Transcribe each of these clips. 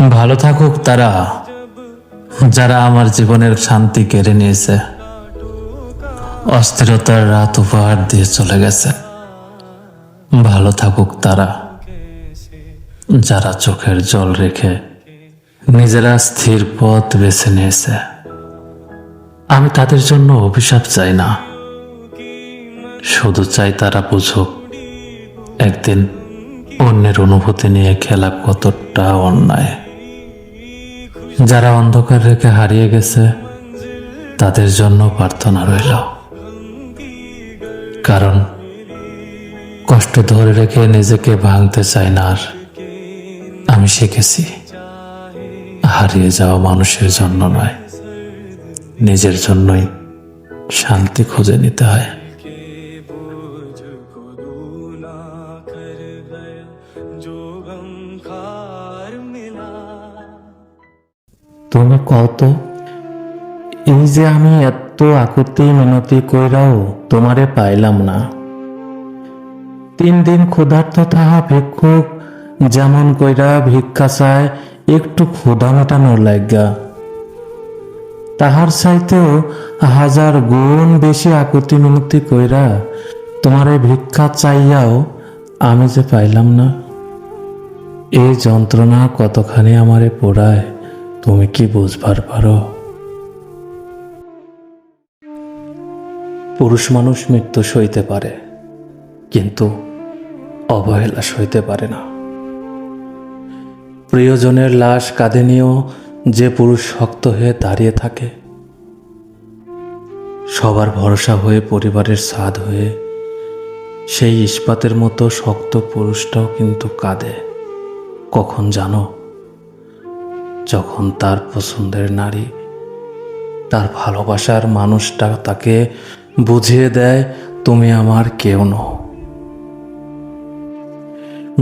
ভালো থাকুক তারা, যারা আমার জীবনের শান্তি কেড়ে নিয়েছে, অস্থিরতার রাত উপহার দিয়ে চলে গেছে। ভালো থাকুক তারা, যারা চোখের জল রেখে নিজেরা স্থির পথ বেছে নিয়েছে। আমি তাদের জন্য অভিশাপ চাই না, শুধু চাই তারা বুঝুক একদিন অন্যের অনুভূতি নিয়ে খেলা কতটা অন্যায়। যারা অন্ধকার রেখে হারিয়ে গেছে, তাদের জন্য প্রার্থনা রইল, কারণ কষ্ট ধরে রেখে নিজেকে ভাঙতে চাই না। আর আমি শিখেছি, হারিয়ে যাওয়া মানুষের জন্য নয়, নিজের জন্যই শান্তি খুঁজে নিতে হয়। তুমি কত, এই যে আমি এত আকুতি মিনতি কইরাও তোমারে পাইলাম না। 3 দিন ক্ষুধার্ত তাহা ভিক্ষুক যেমন কইরা ভিক্ষা চায় একটু ক্ষুধা মেটানোর লাগা, তাহার চাইতেও 1000 গুণ বেশি আকুতি মিনতি কইরা তোমারে ভিক্ষা চাইয়াও আমি যে পাইলাম না। এই যন্ত্রণা কতখানি আমারে পোড়ায় তুমি কি বুঝবার পারো? পুরুষ মানুষ মৃত্যু সইতে পারে, কিন্তু অবহেলা সইতে পারে না। প্রিয়জনের লাশ কাঁধে নিয়েও যে পুরুষ শক্ত হয়ে দাঁড়িয়ে থাকে, সবার ভরসা হয়ে পরিবারের ছাদ হয়ে, সেই ইস্পাতের মতো শক্ত পুরুষটাও কিন্তু কাঁদে। কখন জানো? যখন তার পছন্দের নারী, তার ভালোবাসার মানুষটা তাকে বুঝিয়ে দেয় তুমি আমার কেউ নও।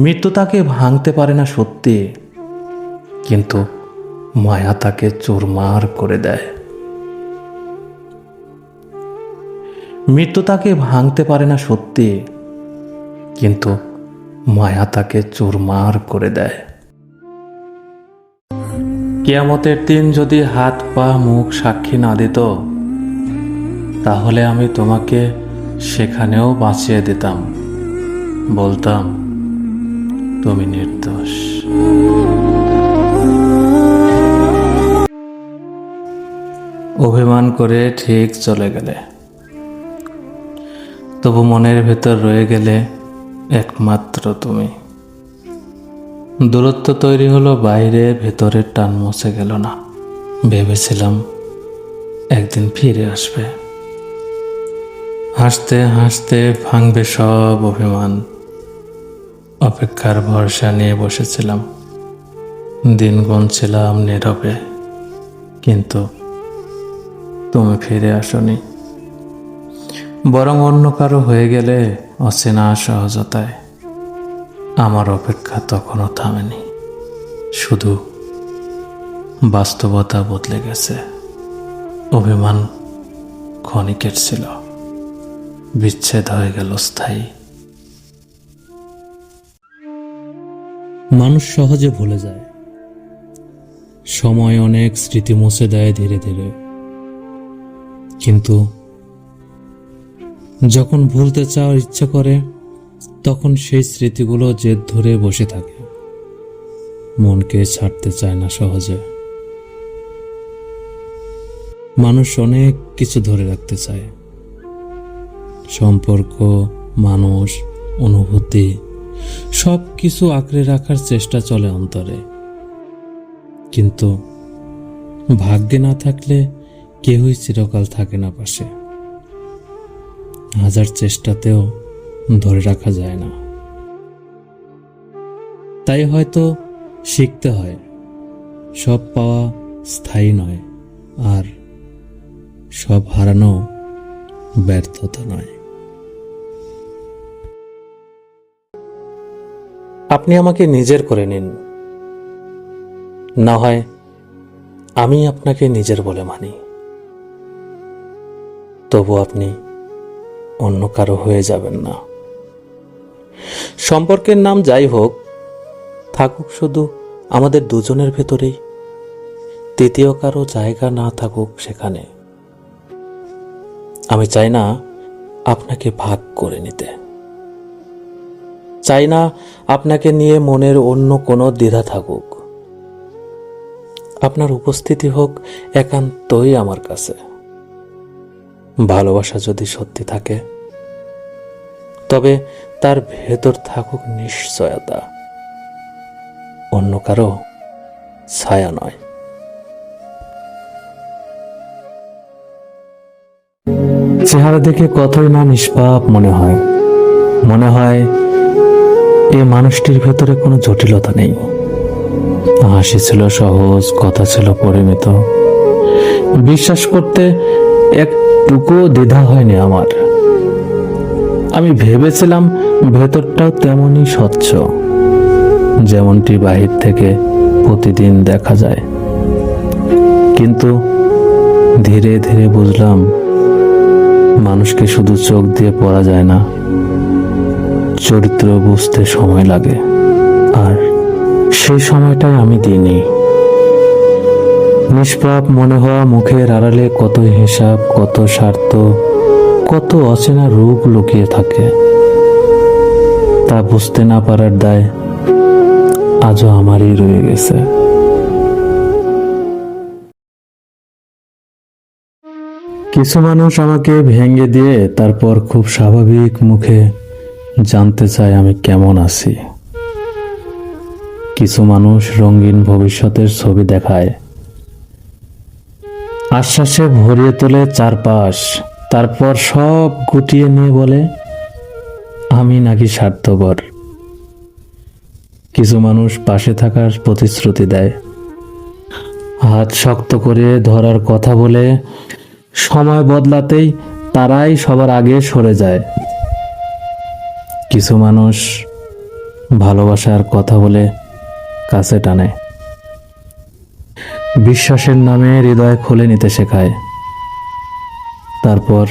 মৃত্যু তাকে ভাঙতে পারে না সত্যি, কিন্তু মায়া তাকে চুরমার করে দেয়। মৃত্যু তাকে ভাঙতে পারে না সত্যি, কিন্তু মায়া তাকে চুরমার করে দেয়। কিয়ামতের দিন যদি হাত পা মুখ সাক্ষী না দিত, তাহলে আমি তোমাকে সেখানেও বাঁচিয়ে দিতাম, বলতাম তুমি নির্দোষ। অভিমান করে ঠিক চলে গেলে, তবু মনের ভেতর রয়ে গেলে একমাত্র তুমি। দূরত্ব তৈরি হলো বাইরে, ভেতরের টান মুছে গেল না। ভেবেছিলাম একদিন ফিরে আসবে, হাসতে হাসতে ভাঙবে সব অভিমান। অপেক্ষার ভরসা নিয়ে বসেছিলাম, দিন গুনছিলাম নীরবে, কিন্তু তুমি ফিরে আসনি। বরং অন্য কারো হয়ে গেলে অচেনা সহজতায়। আমার অপেক্ষা তখনও থামেনি, শুধু বাস্তবতা বদলে গেছে। অভিমান ক্ষণিকের ছিল, বিচ্ছেদ হয়ে গেল স্থায়ী। মানুষ সহজে ভুলে যায়, সময় অনেক স্মৃতি মুছে দেয় ধীরে ধীরে, কিন্তু যখন ভুলতে চাওয়ার ইচ্ছে করে, তখন সেই স্মৃতিগুলো জেদ ধরে বসে থাকে, মনকে ছাড়তে চায় না সহজে। মানুষ অনেক কিছু ধরে রাখতে চায়, সম্পর্ক, মানুষ, অনুভূতি, সব কিছু আঁকড়ে রাখার চেষ্টা চলে অন্তরে। কিন্তু ভাগ্যে না থাকলে কেউই চিরকাল থাকে না পাশে। 1000 চেষ্টাতেও ধরে রাখা যায় না। তাই হয়তো শিখতে হয়, সব পাওয়া স্থায়ী নয়, আর সব হারানো ব্যর্থতা নয়। আপনি আমাকে নিজের করে নিন, না হয় আমি আপনাকে নিজের বলে মানি। তবু আপনি অন্য কারো হয়ে যাবেন না। সম্পর্কের নাম যাই হোক, থাকুক শুধু আমাদের দুজনের ভেতরেই, তৃতীয় কারো জায়গা না থাকুক সেখানে। আমি চাই না আপনাকে ভাগ করে নিতে, চাই না আপনাকে নিয়ে মনের অন্য কোনো দ্বিধা থাকুক। আপনার উপস্থিতি হোক একান্তই আমার কাছে। ভালোবাসা যদি সত্যি থাকে, তবে তার ভেতর থাকুক নিশ্চয়তা, অন্য কারো ছায়া নয়। চেহারা দেখে কতই না নিষ্পাপ মনে হয়। মনে হয় এই মানুষটির ভেতরে কোনো জটিলতা নেই। হাসি ছিল সহজ, কথা ছিল পরিমিত। বিশ্বাস করতে একটুকু দ্বিধা হয়নি আমার। আমি ভেবেছিলাম ভেতরটাও তেমনই স্বচ্ছ, যেমনটি বাহির থেকে প্রতিদিন দেখা যায়। কিন্তু ধীরে ধীরে বুঝলাম, মানুষকে শুধু চোখ দিয়ে পড়া যায় না, চরিত্র বুঝতে সময় লাগে। আর সেই সময়টাই আমি দিইনি। নিষ্পাপ মনে হওয়া মুখের আড়ালে কত হিসাব, কত স্বার্থ, কত অচেনা রূপ লুকিয়ে থাকে, তা বুঝতে না পারার দায় আজও আমারই রয়ে গেছে। কিছু মানুষ আমাকে ভেঙে দিয়ে তারপর খুব স্বাভাবিক মুখে জানতে চায় আমি কেমন আছি। কিছু মানুষ রঙিন ভবিষ্যতের ছবি দেখায়, আশ্বাসে ভরিয়ে তোলে চারপাশ, তারপর সব গুটিয়ে নিয়ে বলে আমি নাকি স্বার্থপর। কিছু মানুষ পাশে থাকার প্রতিশ্রুতি দেয়, হাত শক্ত করে ধরার কথা বলে, সময় বদলাতেই তারাই সবার আগে সরে যায়। কিছু মানুষ ভালোবাসার কথা বলে কাছে টানে, বিশ্বাসের নামে হৃদয় খুলে নিতে শেখায়, তারপর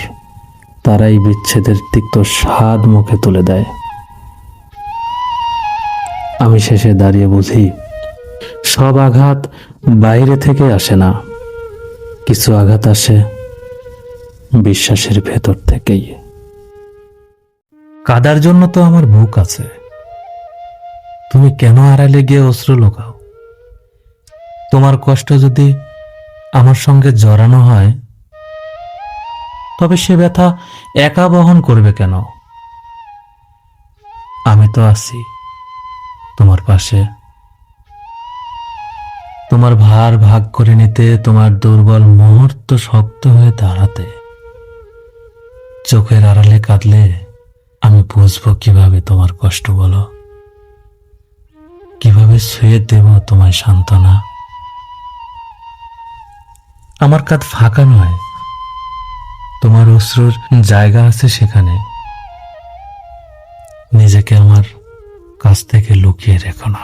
তারাই বিচ্ছেদের তিক্ত স্বাদ মুখে তুলে দেয়। আমি শেষে দাঁড়িয়ে বুঝি, সব আঘাত বাইরে থেকে আসে না, কিছু আঘাত আসে বিশ্বাসের ভেতর থেকেই। কাদার জন্য তো আমার বুক আছে, তুমি কেন আড়ালে গিয়ে অশ্রু লুকাও? তোমার কষ্ট যদি আমার সঙ্গে জড়ানো হয়, তবে সে ব্যথা একা বহন করবে কেন? আমি তো আছি তোমার পাশে, তোমার ভার ভাগ করে নিতে, তোমার দুর্বল মুহূর্ত শক্ত হয়ে দাঁড়াতে। চোখের আড়ালে কাঁদলে আমি বুঝবো কিভাবে তোমার কষ্ট, বলো কিভাবে ছুঁয়ে দেব তোমায় সান্ত্বনা। আমার কাঁধ ফাঁকা নয়, তোমার অশ্রুর জায়গা আছে সেখানে। নিজেকে আমার কাছ থেকে লুকিয়ে রেখো না।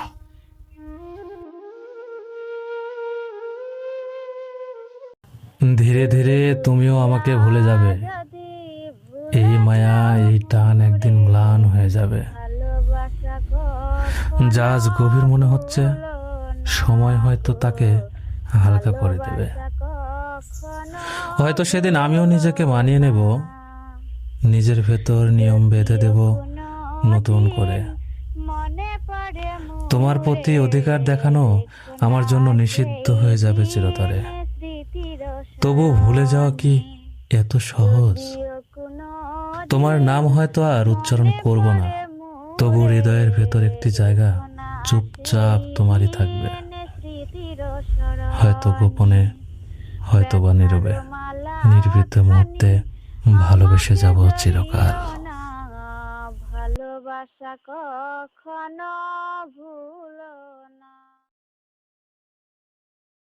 ধীরে ধীরে তুমিও আমাকে ভুলে যাবে, এই মায়া, এই টান একদিন ম্লান হয়ে যাবে। যা আজ গভীর মনে হচ্ছে, সময় হয়তো তাকে হালকা করে দেবে। হয়তো সেদিন আমিও নিজেকে মানিয়ে নেব, নিজের ভেতর নিয়ম বেঁধে দেব নতুন করে। তোমার প্রতি অধিকার দেখানো আমার জন্য নিষিদ্ধ হয়ে যাবে চিরতরে। তবু ভুলে যাওয়া কি এত সহজ? তোমার নাম হয়তো আর উচ্চারণ করব না, তবু হৃদয়ের ভেতর একটি জায়গা চুপচাপ তোমারই থাকবে, হয়তো গোপনে, হয়তো বা নীরবে। নির্ভীত মুহূর্তে ভালোবেসে যাব চিরকাল। ভালোবাসা কখনো ভুল